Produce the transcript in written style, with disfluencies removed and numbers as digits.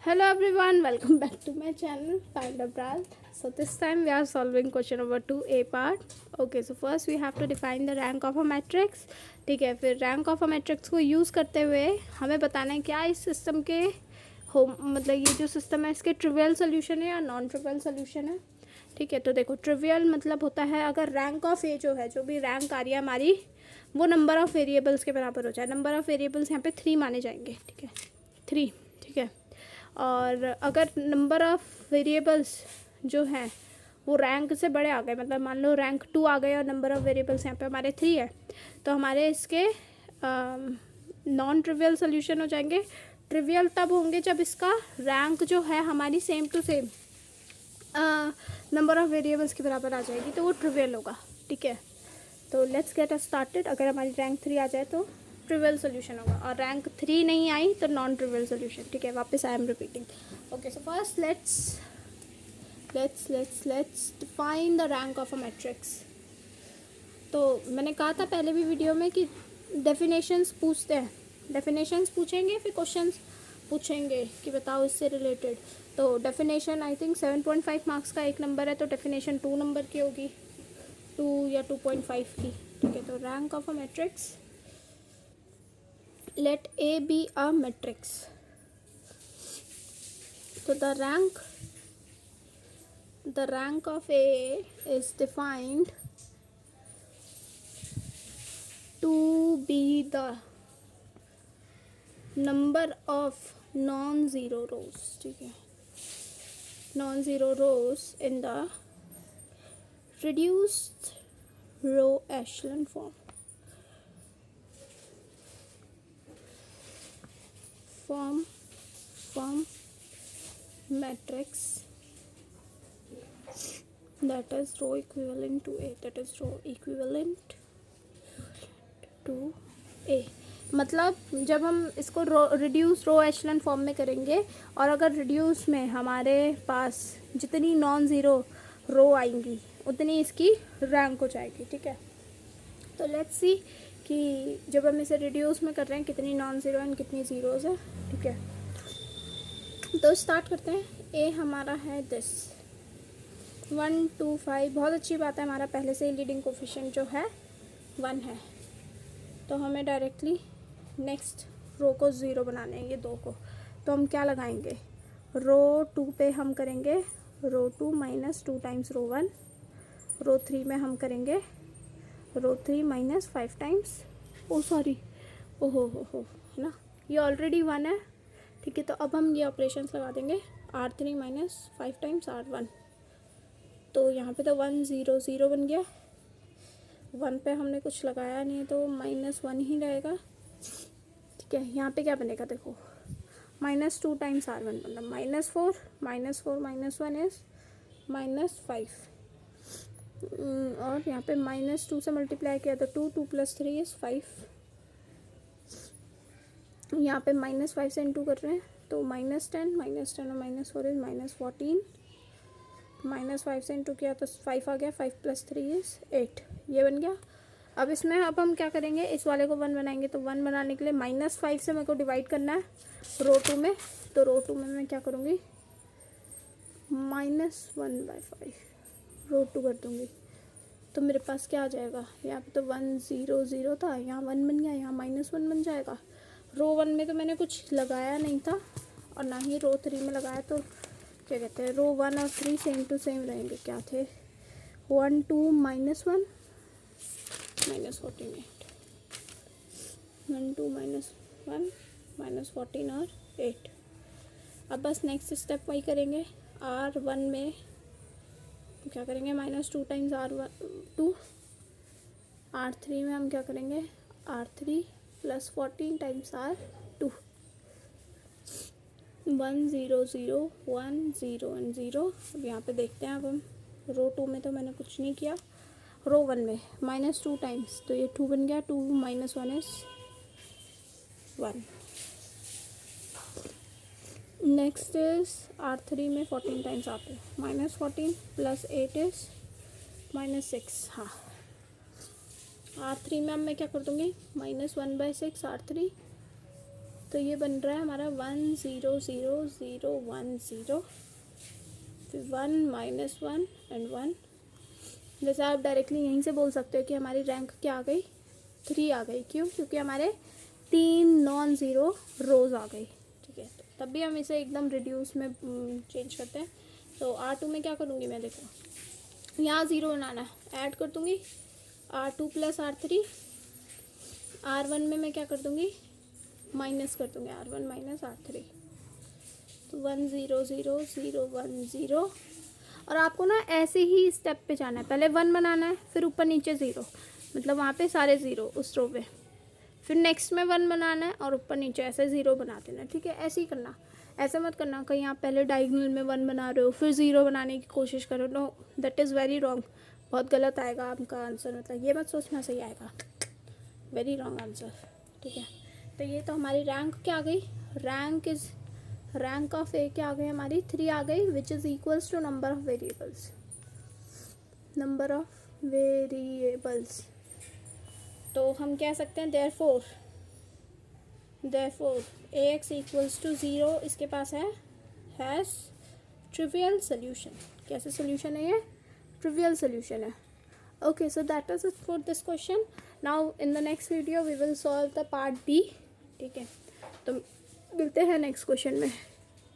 Hello everyone, welcome back to my channel Find a Brawl. So this time we are solving question number 2A part. Okay, so first we have to define the rank of a matrix. ठीक है, फिर rank of a matrix को use करते हुए हमें बताना है क्या इस सिस्टम के मतलब ये जो सिस्टम है इसके ट्रिवियल सोल्यूशन है या नॉन ट्रिवियल सोल्यूशन है. ठीक है, तो देखो ट्रिवियल मतलब होता है अगर रैंक ऑफ ए जो है, जो भी रैंक आ रही है हमारी, वो नंबर ऑफ़ वेरिएबल्स के बराबर हो जाए. नंबर ऑफ़ वेरिएबल्स यहाँ पे 3 माने जाएंगे. ठीक है, 3. ठीक है, और अगर नंबर ऑफ़ वेरिएबल्स जो हैं वो रैंक से बड़े आ गए, मतलब मान लो रैंक 2 आ गए और नंबर ऑफ़ वेरिएबल्स यहाँ पे हमारे 3 है, तो हमारे इसके नॉन ट्रिवियल सोल्यूशन हो जाएंगे. ट्रिवियल तब होंगे जब इसका रैंक जो है हमारी same to same number of variables के बराबर आ जाएगी, तो वो ट्रिवियल होगा. ठीक है, तो लेट्स गेट स्टार्टेड. अगर हमारी रैंक 3 आ जाए तो ट्रिवियल सोल्यूशन होगा, और रैंक 3 नहीं आई तो नॉन ट्रिवियल सोल्यूशन. ठीक है, वापस I am repeating. Okay, so first let's define the rank of a matrix. तो मैंने कहा था पहले भी वीडियो में कि डेफिनेशंस पूछते हैं, डेफिनेशंस पूछेंगे फिर क्वेश्चंस पूछेंगे कि बताओ इससे रिलेटेड. तो डेफिनेशन आई थिंक 7.5 मार्क्स का एक नंबर है, तो डेफिनेशन 2 नंबर की होगी, 2 या 2.5 की. ठीक है, तो rank of a matrix, let A be a matrix. So the rank of A is defined to be the number of non-zero rows. ठीक है, non-zero rows in the reduced row echelon form. From matrix that is row equivalent to A, that is row equivalent to A. मतलब जब हम इसको reduce रो एचलन form में करेंगे, और अगर रिड्यूस में हमारे पास जितनी नॉन ज़ीरो रो आएंगी उतनी इसकी रैंक हो जाएगी. ठीक है, तो लेट्स सी कि जब हम इसे रिड्यूस में कर रहे हैं कितनी नॉन ज़ीरो एंड कितनी ज़ीरोज़ है. ठीक है, तो स्टार्ट करते हैं. ए हमारा है दिस 1 2 5. बहुत अच्छी बात है, हमारा पहले से ही लीडिंग कोफिशिएंट जो है 1 है, तो हमें डायरेक्टली नेक्स्ट रो को 0 बनाने हैं, ये 2 को. तो हम क्या लगाएंगे, रो 2 पे हम करेंगे रो 2 माइनस 2 टाइम्स रो 1. रो 3 में हम करेंगे रो 3 माइनस 5 टाइम्स, ओ सॉरी, ओहो हो है ना, ये ऑलरेडी 1 है. ठीक है, तो अब हम ये ऑपरेशंस लगा देंगे R3 माइनस 5 टाइम्स R1. तो यहाँ पे तो 1 0 0 बन गया. 1 पे हमने कुछ लगाया नहीं तो -1 ही रहेगा. ठीक है, यहाँ पे क्या बनेगा देखो, -2 टाइम्स R1 मतलब -4 -4 -1 इज -5, और यहाँ पे -2 से मल्टीप्लाई किया तो 2 2 + 3 इज़ 5. यहाँ पे -5 से इंटू कर रहे हैं तो -10 और -4 इज -14. -5 से इंटू किया तो 5 आ गया, 5 + 3 इज़ 8, ये बन गया. अब इसमें अब हम क्या करेंगे, इस वाले को 1 बनाएंगे, तो 1 बनाने के लिए -5 से मेरे को डिवाइड करना है रो 2 में. तो रो 2 में मैं क्या करूँगी, -1/5 रो 2 कर दूँगी. तो मेरे पास क्या आ जाएगा, यहाँ पे तो 1 0 0 था, यहाँ 1 बन गया, यहाँ -1 बन जाएगा. रो 1 में तो मैंने कुछ लगाया नहीं था और ना ही रो 3 में लगाया, तो क्या कहते हैं, रो 1 और 3 सेम टू सेम रहेंगे. क्या थे, 1 2 -1 -14 8, 1 2 -1 -14 और 8. अब बस नेक्स्ट स्टेप वही करेंगे. R1 में क्या करेंगे, -2 टाइम्स R2. R3 में हम क्या करेंगे, R3 + 14 टाइम्स R2. 1 0 0 1 0 1 0. अब यहाँ पे देखते हैं. अब हम रो 2 में तो मैंने कुछ नहीं किया, रो 1 में -2 टाइम्स, तो ये 2 बन गया, 2 - 1 इज़ 1. नेक्स्ट इज R3 में 14 टाइम्स R2, -14 + 8 इज़ -6. हाँ, R3 में अब मैं क्या कर दूँगी, -1/6 R3 तो ये बन रहा है हमारा 1 0 0 0 1 0, फिर 1 -1 एंड 1। जैसे आप डायरेक्टली यहीं से बोल सकते हो कि हमारी रैंक क्या आ गई, 3 आ गई। क्यों? क्योंकि हमारे 3 नॉन ज़ीरो रोज़ आ गई। ठीक है, तो तब भी हम इसे एकदम रिड्यूस में चेंज करते हैं। तो R2 में क्या करूँगी मैं, देखो यहाँ ज़ीरो बनाना है, ऐड कर दूँगी R2 + R3। R1 में मैं क्या कर दूँगी, माइनस कर दूँगी R1 - R3। तो 1 0 0 0 1 0। और आपको ना ऐसे ही स्टेप पे जाना है, पहले 1 बनाना है, फिर ऊपर नीचे 0, मतलब वहाँ पे सारे 0 उस रो पे, फिर नेक्स्ट में 1 बनाना है और ऊपर नीचे ऐसे 0 बना देना। ठीक है, ऐसे ही करना, ऐसे मत करना कहीं आप पहले डायगोनल में 1 बना रहे हो फिर 0 बनाने की कोशिश करो। No, that is very wrong, बहुत गलत आएगा आपका आंसर, मतलब ये मत सोचना सही आएगा, वेरी रॉन्ग आंसर। ठीक है, तो ये तो हमारी रैंक क्या आ गई, रैंक ऑफ ए क्या आ गई हमारी, 3 आ गई, which is equals to number of variables. तो हम कह सकते हैं देयरफॉर ax इक्वल्स टू 0 इसके पास हैज़ ट्रिवियल सोल्यूशन। कैसे सोल्यूशन है ये, ट्रिवियल सोल्यूशन है। Okay, so that is it for this question. Now in the next video we will solve the part B. ठीक है, तो मिलते हैं नेक्स्ट क्वेश्चन में।